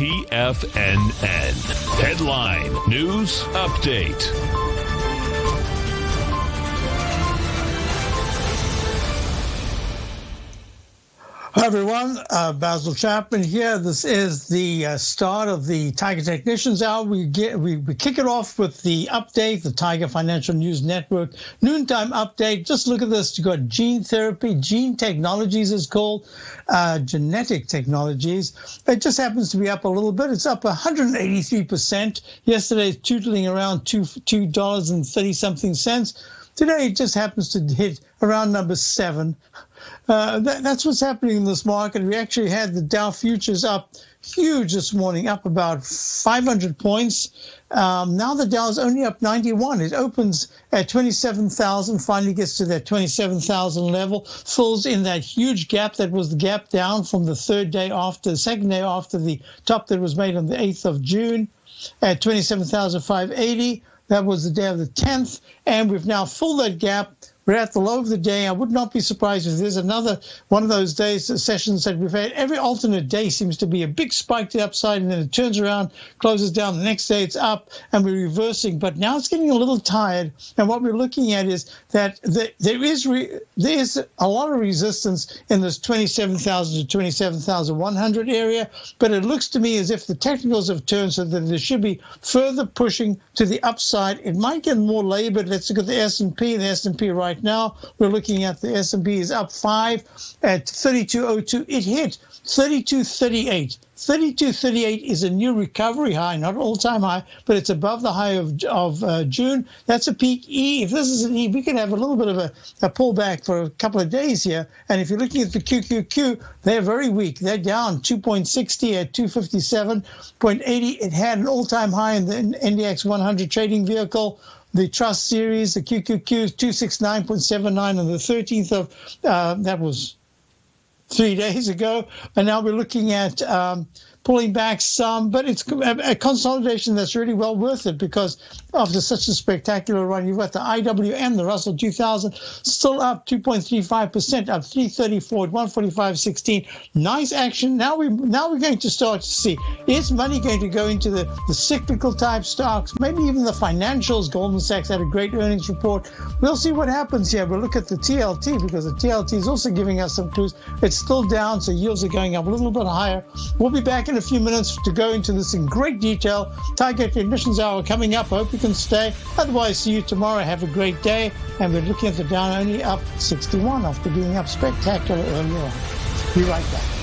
TFNN. Headline News Update. Hi everyone, Basil Chapman here. This is the start of the Tiger Technicians Hour. We kick it off with the update, the Tiger Financial News Network noontime update. Just look at this. You've got gene therapy, gene technologies is called, genetic technologies. It just happens to be up a little bit. It's up 183%. Yesterday it's tootling around $2.30 something. Today it just happens to hit around number 7. That's what's happening in this market. We actually had the Dow futures up huge this morning, up about 500 points. Now the Dow is only up 91. It opens at 27,000, finally gets to that 27,000 level, fills in that huge gap that was the gap down from the second day after the top that was made on the 8th of June at 27,580. That was the day of the 10th, and we've now filled that gap. We're at the low of the day. I would not be surprised if there's another one of those days, sessions that we've had. Every alternate day seems to be a big spike to the upside, and then it turns around, closes down. The next day it's up, and we're reversing. But now it's getting a little tired, and what we're looking at is that there is a lot of resistance in this 27,000 to 27,100 area, but it looks to me as if the technicals have turned so that there should be further pushing to the upside. It might get more labored. Let's look at the S&P. The S&P right now, we're looking at the S&P is up 5 at 32.02. It hit 32.38. 32.38 is a new recovery high, not an all-time high, but it's above the high of June. That's a peak E. If this is an E, we could have a little bit of a pullback for a couple of days here. And if you're looking at the QQQ, they're very weak. They're down 2.60 at 257.80. It had an all-time high in the NDX 100 trading vehicle. The Trust Series, the QQQ, is 269.79 on the 13th of, that was 3 days ago. And now we're looking at pulling back some, but it's a consolidation that's really well worth it because after such a spectacular run, you've got the IWM, the Russell 2000, still up 2.35%, up 334 at 145.16. Nice action. Now we're going to start to see, is money going to go into the cyclical type stocks, maybe even the financials? Goldman Sachs had a great earnings report. We'll see what happens here. We'll look at the TLT because the TLT is also giving us some clues. It's still down, so yields are going up a little bit higher. We'll be back in a few minutes to go into this in great detail. Tiger Technicians Hour coming up. I hope you can stay. Otherwise, see you tomorrow. Have a great day. And we're looking at the Dow only up 61 after being up spectacular earlier on. Be right back.